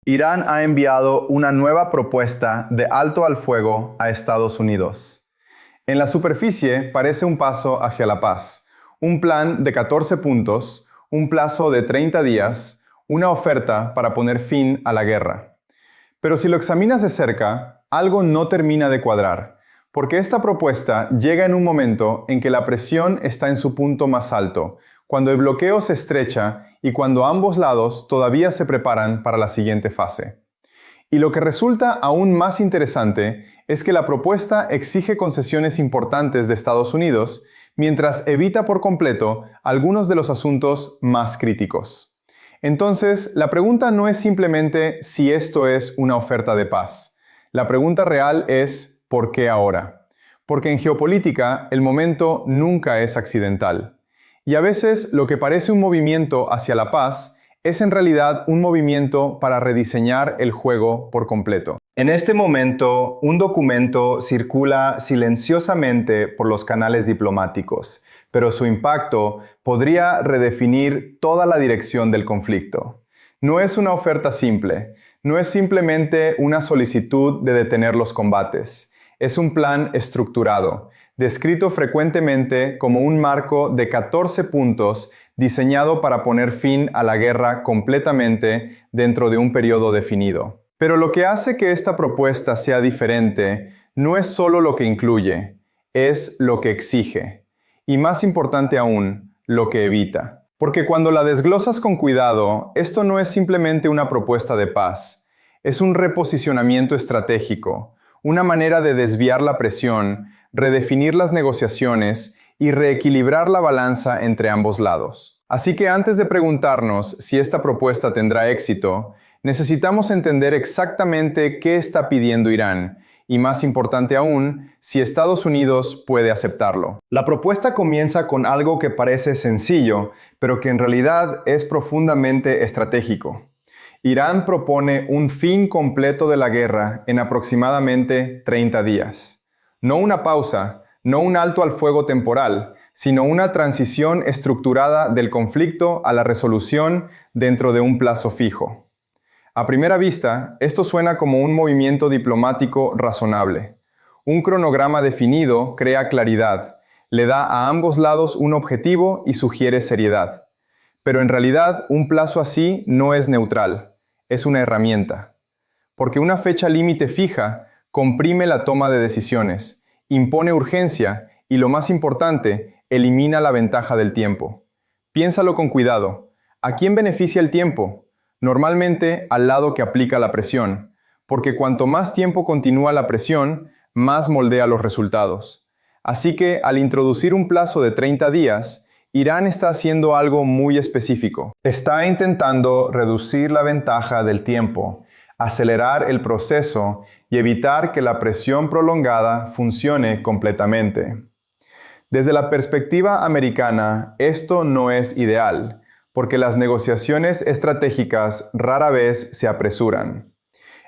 Irán ha enviado una nueva propuesta de alto al fuego a Estados Unidos. En la superficie parece un paso hacia la paz, un plan de 14 puntos, un plazo de 30 días, una oferta para poner fin a la guerra. Pero si lo examinas de cerca, algo no termina de cuadrar, porque esta propuesta llega en un momento en que la presión está en su punto más alto, cuando el bloqueo se estrecha y cuando ambos lados todavía se preparan para la siguiente fase. Y lo que resulta aún más interesante es que la propuesta exige concesiones importantes de Estados Unidos, mientras evita por completo algunos de los asuntos más críticos. Entonces, la pregunta no es simplemente si esto es una oferta de paz. La pregunta real es ¿por qué ahora? Porque en geopolítica el momento nunca es accidental. Y a veces lo que parece un movimiento hacia la paz es en realidad un movimiento para rediseñar el juego por completo. En este momento, un documento circula silenciosamente por los canales diplomáticos, pero su impacto podría redefinir toda la dirección del conflicto. No es una oferta simple, no es simplemente una solicitud de detener los combates. Es un plan estructurado, descrito frecuentemente como un marco de 14 puntos diseñado para poner fin a la guerra completamente dentro de un periodo definido. Pero lo que hace que esta propuesta sea diferente no es solo lo que incluye, es lo que exige. Y más importante aún, lo que evita. Porque cuando la desglosas con cuidado, esto no es simplemente una propuesta de paz, es un reposicionamiento estratégico, una manera de desviar la presión, redefinir las negociaciones y reequilibrar la balanza entre ambos lados. Así que antes de preguntarnos si esta propuesta tendrá éxito, necesitamos entender exactamente qué está pidiendo Irán y, más importante aún, si Estados Unidos puede aceptarlo. La propuesta comienza con algo que parece sencillo, pero que en realidad es profundamente estratégico. Irán propone un fin completo de la guerra en aproximadamente 30 días. No una pausa, no un alto al fuego temporal, sino una transición estructurada del conflicto a la resolución dentro de un plazo fijo. A primera vista, esto suena como un movimiento diplomático razonable. Un cronograma definido crea claridad, le da a ambos lados un objetivo y sugiere seriedad. Pero en realidad, un plazo así no es neutral, es una herramienta. Porque una fecha límite fija comprime la toma de decisiones, impone urgencia y, lo más importante, elimina la ventaja del tiempo. Piénsalo con cuidado. ¿A quién beneficia el tiempo? Normalmente al lado que aplica la presión, porque cuanto más tiempo continúa la presión, más moldea los resultados. Así que, al introducir un plazo de 30 días, Irán está haciendo algo muy específico. Está intentando reducir la ventaja del tiempo, acelerar el proceso y evitar que la presión prolongada funcione completamente. Desde la perspectiva americana, esto no es ideal, porque las negociaciones estratégicas rara vez se apresuran.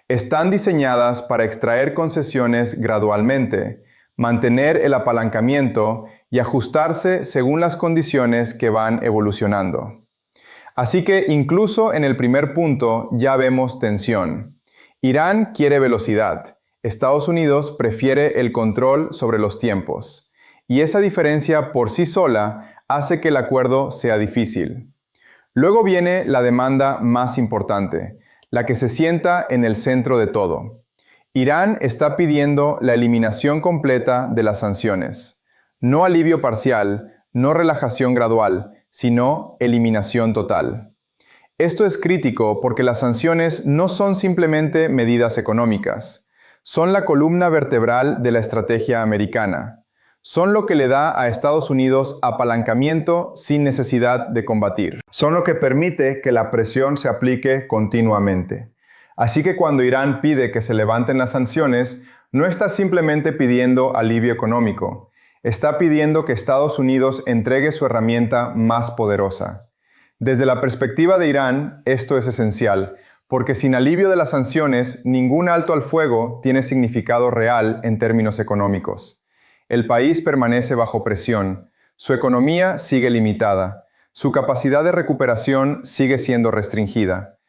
Están diseñadas para extraer concesiones gradualmente, mantener el apalancamiento y ajustarse según las condiciones que van evolucionando. Así que incluso en el primer punto ya vemos tensión. Irán quiere velocidad. Estados Unidos prefiere el control sobre los tiempos. Y esa diferencia por sí sola hace que el acuerdo sea difícil. Luego viene la demanda más importante, la que se sienta en el centro de todo. Irán está pidiendo la eliminación completa de las sanciones. No alivio parcial, no relajación gradual, sino eliminación total. Esto es crítico porque las sanciones no son simplemente medidas económicas. Son la columna vertebral de la estrategia americana. Son lo que le da a Estados Unidos apalancamiento sin necesidad de combatir. Son lo que permite que la presión se aplique continuamente. Así que cuando Irán pide que se levanten las sanciones, no está simplemente pidiendo alivio económico. Está pidiendo que Estados Unidos entregue su herramienta más poderosa. Desde la perspectiva de Irán, esto es esencial, porque sin alivio de las sanciones, ningún alto al fuego tiene significado real en términos económicos. El país permanece bajo presión, su economía sigue limitada, su capacidad de recuperación sigue siendo restringida.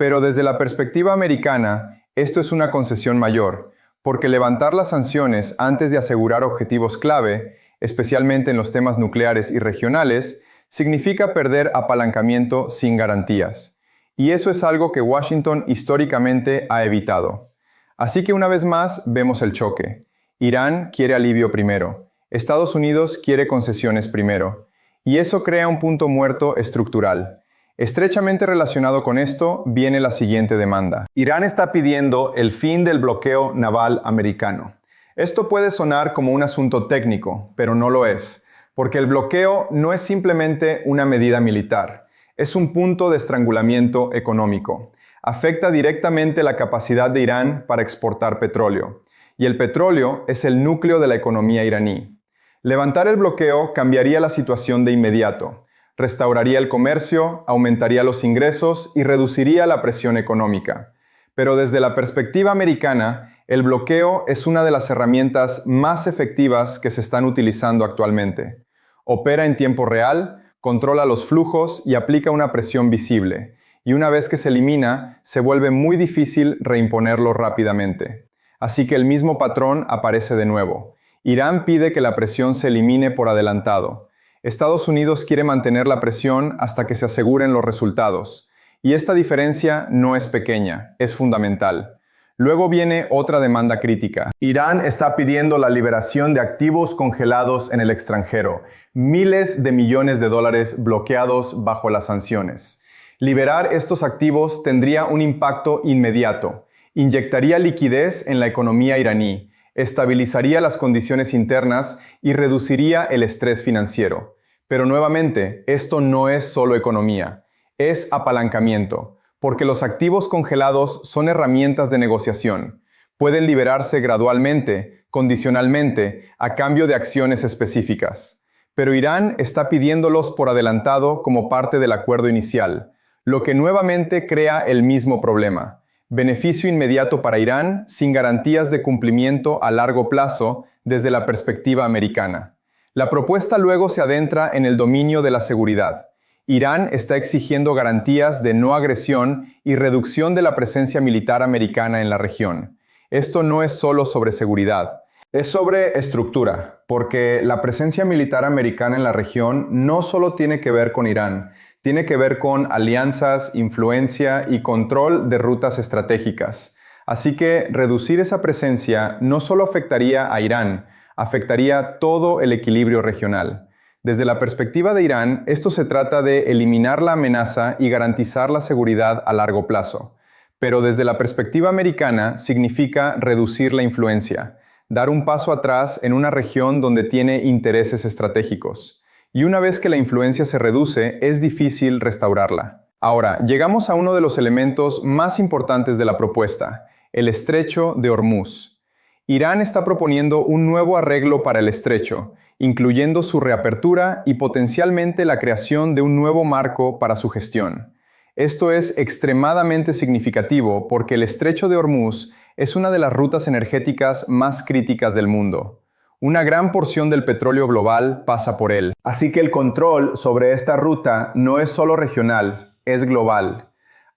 Pero desde la perspectiva americana, esto es una concesión mayor, porque levantar las sanciones antes de asegurar objetivos clave, especialmente en los temas nucleares y regionales, significa perder apalancamiento sin garantías. Y eso es algo que Washington históricamente ha evitado. Así que una vez más vemos el choque. Irán quiere alivio primero. Estados Unidos quiere concesiones primero. Y eso crea un punto muerto estructural. Estrechamente relacionado con esto viene la siguiente demanda. Irán está pidiendo el fin del bloqueo naval americano. Esto puede sonar como un asunto técnico, pero no lo es, porque el bloqueo no es simplemente una medida militar, es un punto de estrangulamiento económico. Afecta directamente la capacidad de Irán para exportar petróleo, y el petróleo es el núcleo de la economía iraní. Levantar el bloqueo cambiaría la situación de inmediato. Restauraría el comercio, aumentaría los ingresos y reduciría la presión económica. Pero desde la perspectiva americana, el bloqueo es una de las herramientas más efectivas que se están utilizando actualmente. Opera en tiempo real, controla los flujos y aplica una presión visible. Y una vez que se elimina, se vuelve muy difícil reimponerlo rápidamente. Así que el mismo patrón aparece de nuevo. Irán pide que la presión se elimine por adelantado. Estados Unidos quiere mantener la presión hasta que se aseguren los resultados. Y esta diferencia no es pequeña, es fundamental. Luego viene otra demanda crítica. Irán está pidiendo la liberación de activos congelados en el extranjero, miles de millones de dólares bloqueados bajo las sanciones. Liberar estos activos tendría un impacto inmediato. Inyectaría liquidez en la economía iraní, estabilizaría las condiciones internas y reduciría el estrés financiero. Pero nuevamente, esto no es solo economía, es apalancamiento, porque los activos congelados son herramientas de negociación. Pueden liberarse gradualmente, condicionalmente, a cambio de acciones específicas. Pero Irán está pidiéndolos por adelantado como parte del acuerdo inicial, lo que nuevamente crea el mismo problema. Beneficio inmediato para Irán sin garantías de cumplimiento a largo plazo desde la perspectiva americana. La propuesta luego se adentra en el dominio de la seguridad. Irán está exigiendo garantías de no agresión y reducción de la presencia militar americana en la región. Esto no es solo sobre seguridad, es sobre estructura, porque la presencia militar americana en la región no solo tiene que ver con Irán, tiene que ver con alianzas, influencia y control de rutas estratégicas. Así que reducir esa presencia no solo afectaría a Irán, afectaría todo el equilibrio regional. Desde la perspectiva de Irán, esto se trata de eliminar la amenaza y garantizar la seguridad a largo plazo. Pero desde la perspectiva americana significa reducir la influencia, dar un paso atrás en una región donde tiene intereses estratégicos. Y una vez que la influencia se reduce, es difícil restaurarla. Ahora, llegamos a uno de los elementos más importantes de la propuesta, el estrecho de Hormuz. Irán está proponiendo un nuevo arreglo para el estrecho, incluyendo su reapertura y potencialmente la creación de un nuevo marco para su gestión. Esto es extremadamente significativo porque el estrecho de Hormuz es una de las rutas energéticas más críticas del mundo. Una gran porción del petróleo global pasa por él. Así que el control sobre esta ruta no es solo regional, es global.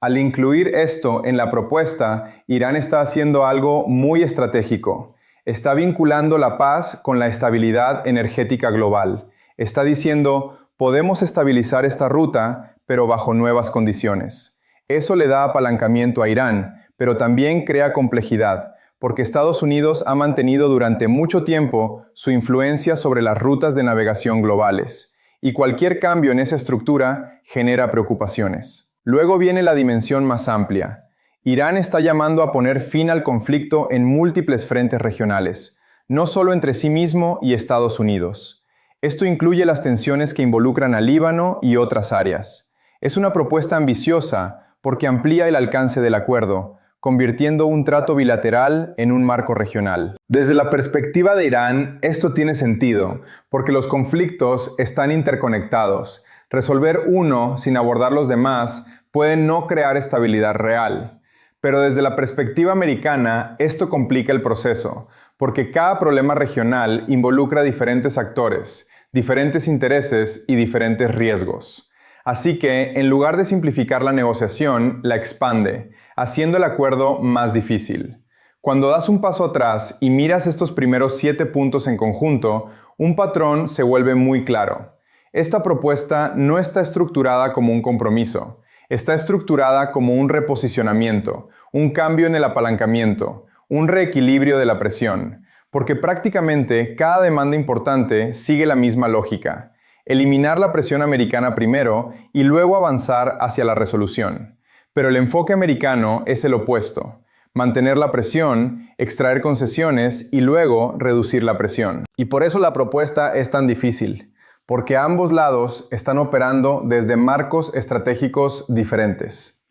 Al incluir esto en la propuesta, Irán está haciendo algo muy estratégico. Está vinculando la paz con la estabilidad energética global. Está diciendo, podemos estabilizar esta ruta, pero bajo nuevas condiciones. Eso le da apalancamiento a Irán, pero también crea complejidad, porque Estados Unidos ha mantenido durante mucho tiempo su influencia sobre las rutas de navegación globales, y cualquier cambio en esa estructura genera preocupaciones. Luego viene la dimensión más amplia. Irán está llamando a poner fin al conflicto en múltiples frentes regionales, no solo entre sí mismo y Estados Unidos. Esto incluye las tensiones que involucran a Líbano y otras áreas. Es una propuesta ambiciosa porque amplía el alcance del acuerdo, convirtiendo un trato bilateral en un marco regional. Desde la perspectiva de Irán, esto tiene sentido, porque los conflictos están interconectados. Resolver uno sin abordar los demás puede no crear estabilidad real. Pero desde la perspectiva americana, esto complica el proceso, porque cada problema regional involucra diferentes actores, diferentes intereses y diferentes riesgos. Así que, en lugar de simplificar la negociación, la expande, haciendo el acuerdo más difícil. Cuando das un paso atrás y miras estos primeros 7 puntos en conjunto, un patrón se vuelve muy claro. Esta propuesta no está estructurada como un compromiso. Está estructurada como un reposicionamiento, un cambio en el apalancamiento, un reequilibrio de la presión, porque prácticamente cada demanda importante sigue la misma lógica. Eliminar la presión americana primero y luego avanzar hacia la resolución. Pero el enfoque americano es el opuesto. Mantener la presión, extraer concesiones y luego reducir la presión. Y por eso la propuesta es tan difícil, porque ambos lados están operando desde marcos estratégicos diferentes.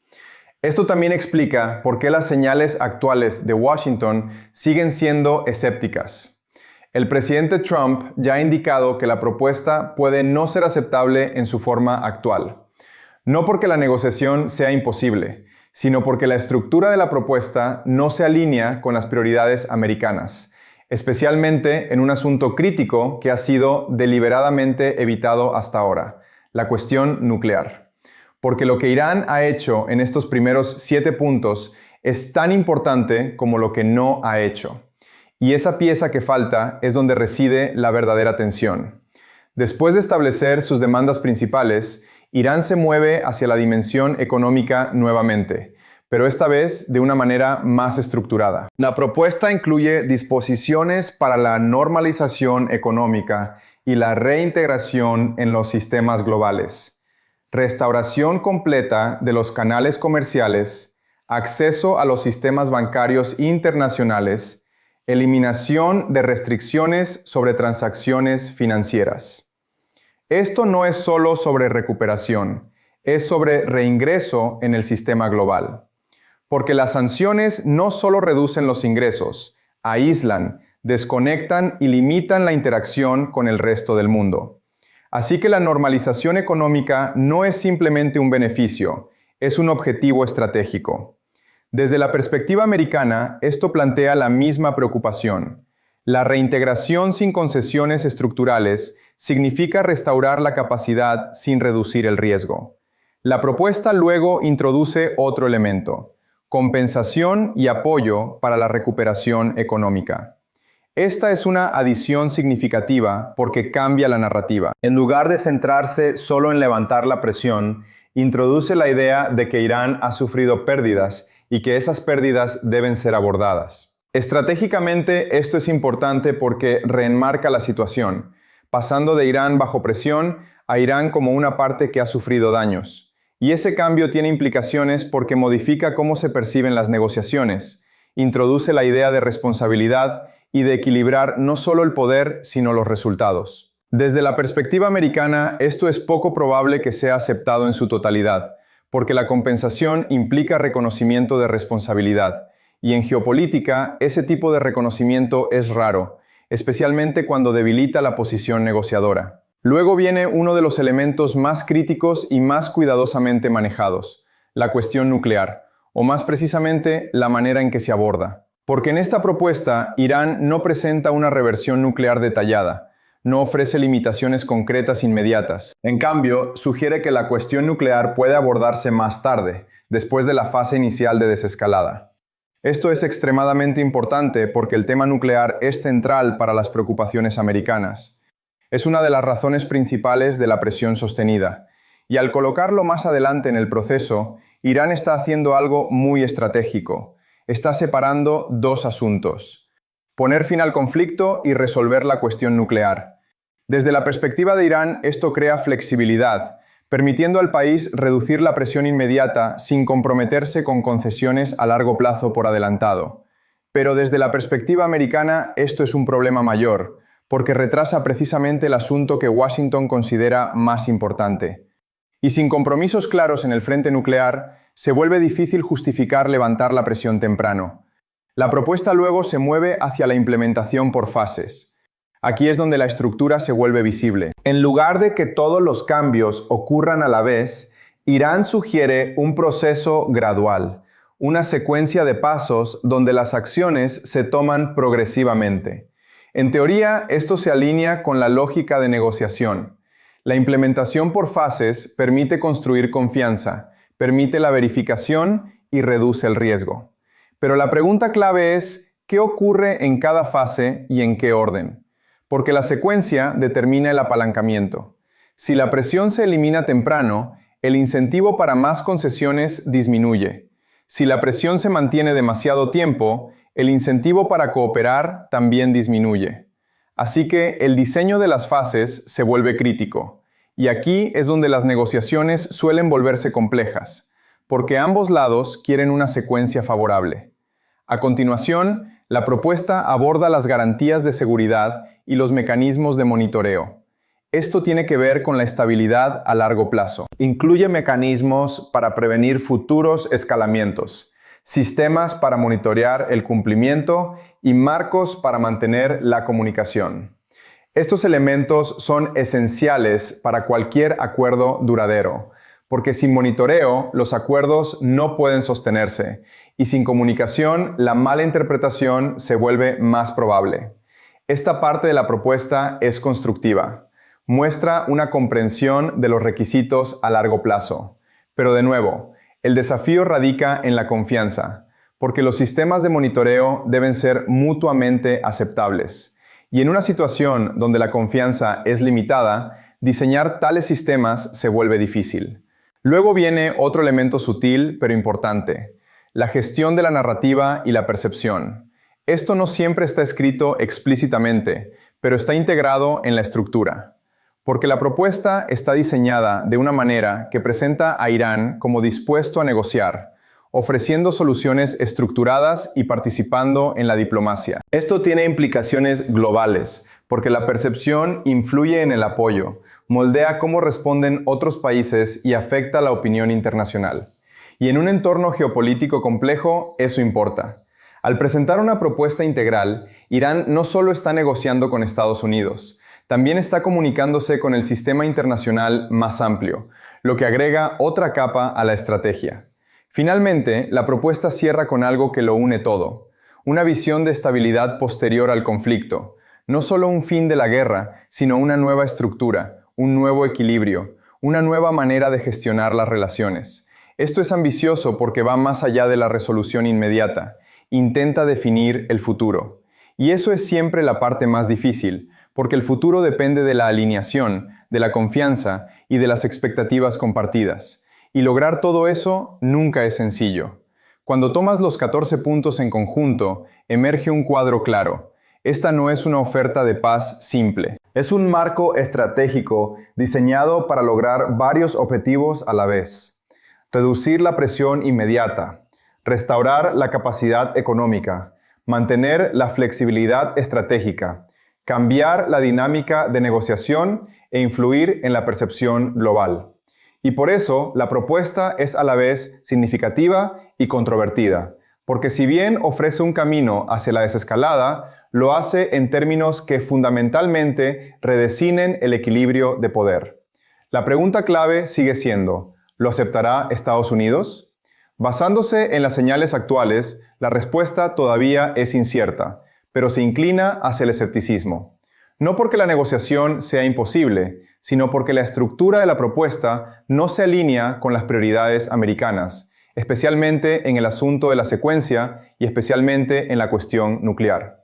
Esto también explica por qué las señales actuales de Washington siguen siendo escépticas. El presidente Trump ya ha indicado que la propuesta puede no ser aceptable en su forma actual. No porque la negociación sea imposible, sino porque la estructura de la propuesta no se alinea con las prioridades americanas, especialmente en un asunto crítico que ha sido deliberadamente evitado hasta ahora, la cuestión nuclear. Porque lo que Irán ha hecho en estos primeros 7 puntos es tan importante como lo que no ha hecho. Y esa pieza que falta es donde reside la verdadera tensión. Después de establecer sus demandas principales, Irán se mueve hacia la dimensión económica nuevamente, pero esta vez de una manera más estructurada. La propuesta incluye disposiciones para la normalización económica y la reintegración en los sistemas globales, restauración completa de los canales comerciales, acceso a los sistemas bancarios internacionales, eliminación de restricciones sobre transacciones financieras. Esto no es solo sobre recuperación, es sobre reingreso en el sistema global. Porque las sanciones no solo reducen los ingresos, aíslan, desconectan y limitan la interacción con el resto del mundo. Así que la normalización económica no es simplemente un beneficio, es un objetivo estratégico. Desde la perspectiva americana, esto plantea la misma preocupación. La reintegración sin concesiones estructurales significa restaurar la capacidad sin reducir el riesgo. La propuesta luego introduce otro elemento: compensación y apoyo para la recuperación económica. Esta es una adición significativa porque cambia la narrativa. En lugar de centrarse solo en levantar la presión, introduce la idea de que Irán ha sufrido pérdidas y que esas pérdidas deben ser abordadas. Estratégicamente, esto es importante porque reenmarca la situación, pasando de Irán bajo presión a Irán como una parte que ha sufrido daños. Y ese cambio tiene implicaciones porque modifica cómo se perciben las negociaciones, introduce la idea de responsabilidad y de equilibrar no solo el poder, sino los resultados. Desde la perspectiva americana, esto es poco probable que sea aceptado en su totalidad, porque la compensación implica reconocimiento de responsabilidad, y en geopolítica ese tipo de reconocimiento es raro, especialmente cuando debilita la posición negociadora. Luego viene uno de los elementos más críticos y más cuidadosamente manejados, la cuestión nuclear, o más precisamente, la manera en que se aborda. Porque en esta propuesta, Irán no presenta una reversión nuclear detallada, no ofrece limitaciones concretas inmediatas. En cambio, sugiere que la cuestión nuclear puede abordarse más tarde, después de la fase inicial de desescalada. Esto es extremadamente importante porque el tema nuclear es central para las preocupaciones americanas. Es una de las razones principales de la presión sostenida. Y al colocarlo más adelante en el proceso, Irán está haciendo algo muy estratégico. Está separando 2 asuntos: poner fin al conflicto y resolver la cuestión nuclear. Desde la perspectiva de Irán, esto crea flexibilidad, permitiendo al país reducir la presión inmediata sin comprometerse con concesiones a largo plazo por adelantado. Pero desde la perspectiva americana, esto es un problema mayor, porque retrasa precisamente el asunto que Washington considera más importante. Y sin compromisos claros en el frente nuclear, se vuelve difícil justificar levantar la presión temprano. La propuesta luego se mueve hacia la implementación por fases. Aquí es donde la estructura se vuelve visible. En lugar de que todos los cambios ocurran a la vez, Irán sugiere un proceso gradual, una secuencia de pasos donde las acciones se toman progresivamente. En teoría, esto se alinea con la lógica de negociación. La implementación por fases permite construir confianza, permite la verificación y reduce el riesgo. Pero la pregunta clave es, ¿qué ocurre en cada fase y en qué orden? Porque la secuencia determina el apalancamiento. Si la presión se elimina temprano, el incentivo para más concesiones disminuye. Si la presión se mantiene demasiado tiempo, el incentivo para cooperar también disminuye. Así que el diseño de las fases se vuelve crítico. Y aquí es donde las negociaciones suelen volverse complejas, porque ambos lados quieren una secuencia favorable. A continuación, la propuesta aborda las garantías de seguridad y los mecanismos de monitoreo. Esto tiene que ver con la estabilidad a largo plazo. Incluye mecanismos para prevenir futuros escalamientos, sistemas para monitorear el cumplimiento y marcos para mantener la comunicación. Estos elementos son esenciales para cualquier acuerdo duradero, porque sin monitoreo los acuerdos no pueden sostenerse y sin comunicación la mala interpretación se vuelve más probable. Esta parte de la propuesta es constructiva. Muestra una comprensión de los requisitos a largo plazo. Pero de nuevo, el desafío radica en la confianza, porque los sistemas de monitoreo deben ser mutuamente aceptables. Y en una situación donde la confianza es limitada, diseñar tales sistemas se vuelve difícil. Luego viene otro elemento sutil pero importante, la gestión de la narrativa y la percepción. Esto no siempre está escrito explícitamente, pero está integrado en la estructura. Porque la propuesta está diseñada de una manera que presenta a Irán como dispuesto a negociar, ofreciendo soluciones estructuradas y participando en la diplomacia. Esto tiene implicaciones globales, porque la percepción influye en el apoyo, moldea cómo responden otros países y afecta la opinión internacional. Y en un entorno geopolítico complejo, eso importa. Al presentar una propuesta integral, Irán no solo está negociando con Estados Unidos, también está comunicándose con el sistema internacional más amplio, lo que agrega otra capa a la estrategia. Finalmente, la propuesta cierra con algo que lo une todo, una visión de estabilidad posterior al conflicto, no solo un fin de la guerra, sino una nueva estructura, un nuevo equilibrio, una nueva manera de gestionar las relaciones. Esto es ambicioso porque va más allá de la resolución inmediata, intenta definir el futuro. Y eso es siempre la parte más difícil, porque el futuro depende de la alineación, de la confianza y de las expectativas compartidas. Y lograr todo eso nunca es sencillo. Cuando tomas los 14 puntos en conjunto, emerge un cuadro claro. Esta no es una oferta de paz simple. Es un marco estratégico diseñado para lograr varios objetivos a la vez. Reducir la presión inmediata, restaurar la capacidad económica, mantener la flexibilidad estratégica, cambiar la dinámica de negociación e influir en la percepción global. Y por eso la propuesta es a la vez significativa y controvertida, porque si bien ofrece un camino hacia la desescalada, lo hace en términos que fundamentalmente redefinen el equilibrio de poder. La pregunta clave sigue siendo, ¿lo aceptará Estados Unidos? Basándose en las señales actuales, la respuesta todavía es incierta, pero se inclina hacia el escepticismo. No porque la negociación sea imposible, sino porque la estructura de la propuesta no se alinea con las prioridades americanas, especialmente en el asunto de la secuencia y especialmente en la cuestión nuclear.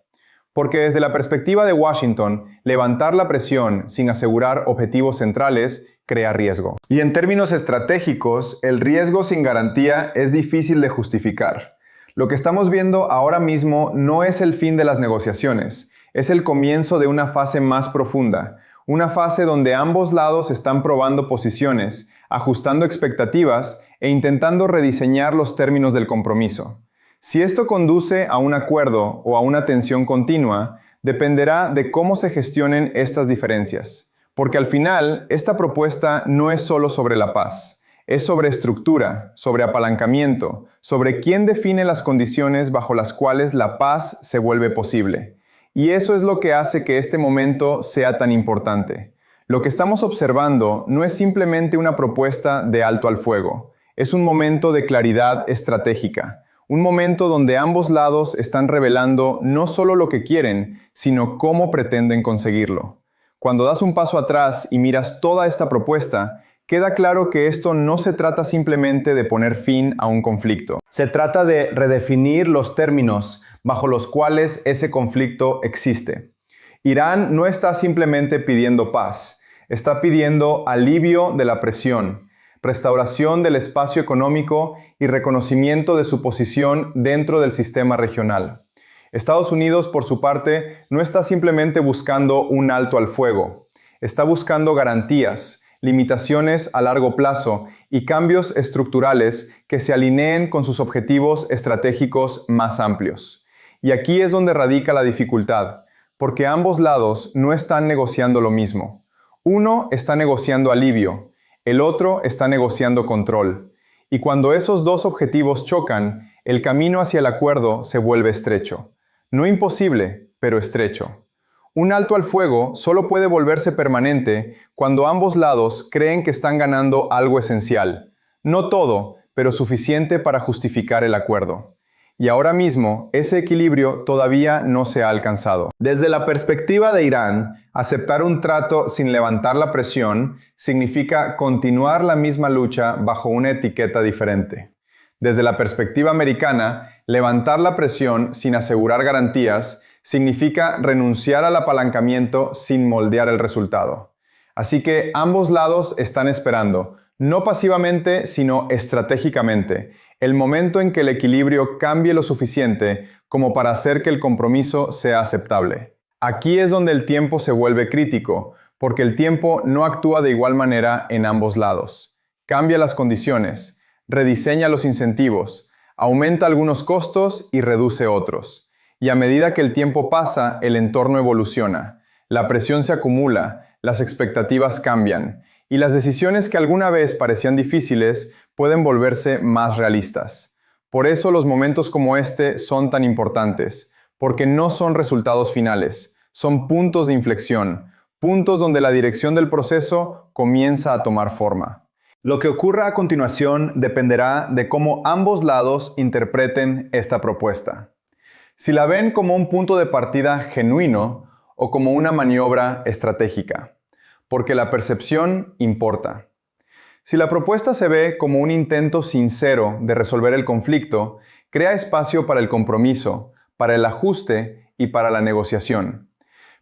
Porque desde la perspectiva de Washington, levantar la presión sin asegurar objetivos centrales crea riesgo. Y en términos estratégicos, el riesgo sin garantía es difícil de justificar. Lo que estamos viendo ahora mismo no es el fin de las negociaciones, es el comienzo de una fase más profunda, una fase donde ambos lados están probando posiciones, ajustando expectativas e intentando rediseñar los términos del compromiso. Si esto conduce a un acuerdo o a una tensión continua, dependerá de cómo se gestionen estas diferencias. Porque al final, esta propuesta no es solo sobre la paz. Es sobre estructura, sobre apalancamiento, sobre quién define las condiciones bajo las cuales la paz se vuelve posible. Y eso es lo que hace que este momento sea tan importante. Lo que estamos observando no es simplemente una propuesta de alto al fuego. Es un momento de claridad estratégica. Un momento donde ambos lados están revelando no solo lo que quieren, sino cómo pretenden conseguirlo. Cuando das un paso atrás y miras toda esta propuesta, queda claro que esto no se trata simplemente de poner fin a un conflicto. Se trata de redefinir los términos bajo los cuales ese conflicto existe. Irán no está simplemente pidiendo paz, está pidiendo alivio de la presión, restauración del espacio económico y reconocimiento de su posición dentro del sistema regional. Estados Unidos, por su parte, no está simplemente buscando un alto al fuego, está buscando garantías, limitaciones a largo plazo y cambios estructurales que se alineen con sus objetivos estratégicos más amplios. Y aquí es donde radica la dificultad, porque ambos lados no están negociando lo mismo. Uno está negociando alivio, el otro está negociando control. Y cuando esos dos objetivos chocan, el camino hacia el acuerdo se vuelve estrecho. No imposible, pero estrecho. Un alto al fuego solo puede volverse permanente cuando ambos lados creen que están ganando algo esencial. No todo, pero suficiente para justificar el acuerdo. Y ahora mismo, ese equilibrio todavía no se ha alcanzado. Desde la perspectiva de Irán, aceptar un trato sin levantar la presión significa continuar la misma lucha bajo una etiqueta diferente. Desde la perspectiva americana, levantar la presión sin asegurar garantías significa renunciar al apalancamiento sin moldear el resultado. Así que ambos lados están esperando, no pasivamente, sino estratégicamente, el momento en que el equilibrio cambie lo suficiente como para hacer que el compromiso sea aceptable. Aquí es donde el tiempo se vuelve crítico, porque el tiempo no actúa de igual manera en ambos lados. Cambia las condiciones, rediseña los incentivos, aumenta algunos costos y reduce otros. Y a medida que el tiempo pasa, el entorno evoluciona, la presión se acumula, las expectativas cambian, y las decisiones que alguna vez parecían difíciles pueden volverse más realistas. Por eso los momentos como este son tan importantes, porque no son resultados finales, son puntos de inflexión, puntos donde la dirección del proceso comienza a tomar forma. Lo que ocurra a continuación dependerá de cómo ambos lados interpreten esta propuesta. Si la ven como un punto de partida genuino o como una maniobra estratégica, porque la percepción importa. Si la propuesta se ve como un intento sincero de resolver el conflicto, crea espacio para el compromiso, para el ajuste y para la negociación.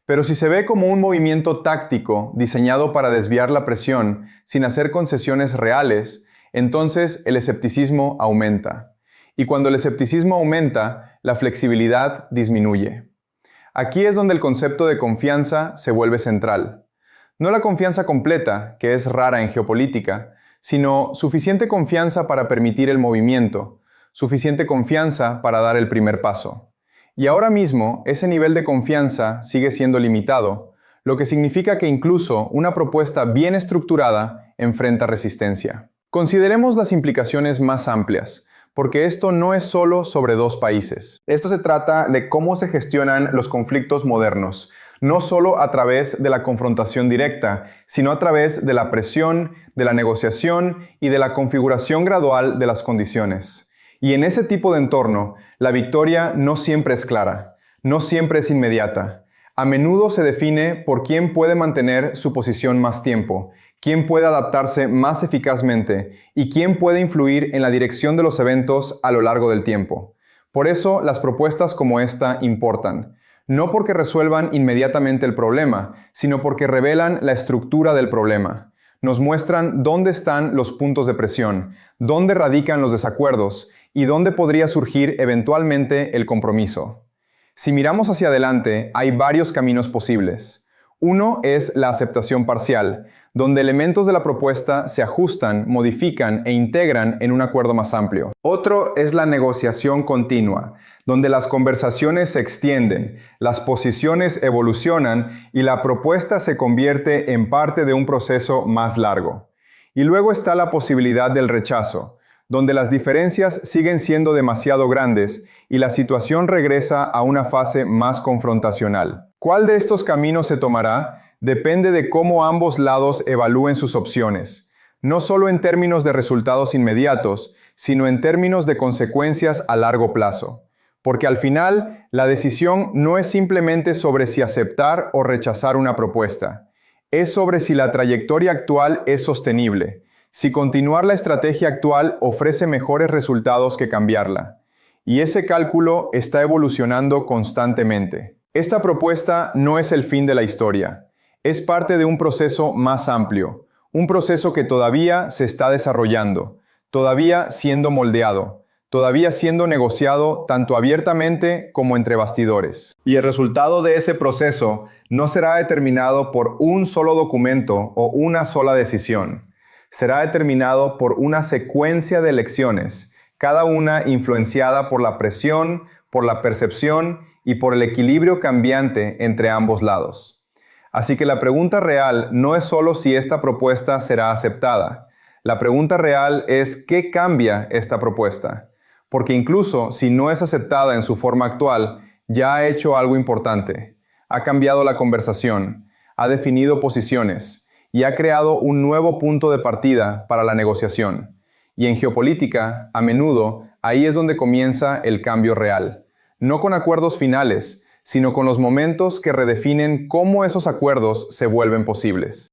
Pero si se ve como un movimiento táctico diseñado para desviar la presión sin hacer concesiones reales, entonces el escepticismo aumenta. Y cuando el escepticismo aumenta, la flexibilidad disminuye. Aquí es donde el concepto de confianza se vuelve central. No la confianza completa, que es rara en geopolítica, sino suficiente confianza para permitir el movimiento, suficiente confianza para dar el primer paso. Y ahora mismo, ese nivel de confianza sigue siendo limitado, lo que significa que incluso una propuesta bien estructurada enfrenta resistencia. Consideremos las implicaciones más amplias, porque esto no es solo sobre dos países. Esto se trata de cómo se gestionan los conflictos modernos, no solo a través de la confrontación directa, sino a través de la presión, de la negociación y de la configuración gradual de las condiciones. Y en ese tipo de entorno, la victoria no siempre es clara, no siempre es inmediata. A menudo se define por quién puede mantener su posición más tiempo, quién puede adaptarse más eficazmente y quién puede influir en la dirección de los eventos a lo largo del tiempo. Por eso, las propuestas como esta importan. No porque resuelvan inmediatamente el problema, sino porque revelan la estructura del problema. Nos muestran dónde están los puntos de presión, dónde radican los desacuerdos y dónde podría surgir eventualmente el compromiso. Si miramos hacia adelante, hay varios caminos posibles. Uno es la aceptación parcial, donde elementos de la propuesta se ajustan, modifican e integran en un acuerdo más amplio. Otro es la negociación continua, donde las conversaciones se extienden, las posiciones evolucionan y la propuesta se convierte en parte de un proceso más largo. Y luego está la posibilidad del rechazo, donde las diferencias siguen siendo demasiado grandes y la situación regresa a una fase más confrontacional. ¿Cuál de estos caminos se tomará? Depende de cómo ambos lados evalúen sus opciones, no solo en términos de resultados inmediatos, sino en términos de consecuencias a largo plazo. porque al final la decisión no es simplemente sobre si aceptar o rechazar una propuesta. Es sobre si la trayectoria actual es sostenible, si continuar la estrategia actual ofrece mejores resultados que cambiarla. Y ese cálculo está evolucionando constantemente. Esta propuesta no es el fin de la historia. Es parte de un proceso más amplio, un proceso que todavía se está desarrollando, todavía siendo moldeado, todavía siendo negociado tanto abiertamente como entre bastidores. Y el resultado de ese proceso no será determinado por un solo documento o una sola decisión. Será determinado por una secuencia de elecciones, cada una influenciada por la presión, por la percepción y por el equilibrio cambiante entre ambos lados. Así que la pregunta real no es solo si esta propuesta será aceptada. La pregunta real es ¿qué cambia esta propuesta? Porque incluso si no es aceptada en su forma actual, ya ha hecho algo importante. Ha cambiado la conversación, ha definido posiciones y ha creado un nuevo punto de partida para la negociación. Y en geopolítica, a menudo, ahí es donde comienza el cambio real. No con acuerdos finales, sino con los momentos que redefinen cómo esos acuerdos se vuelven posibles.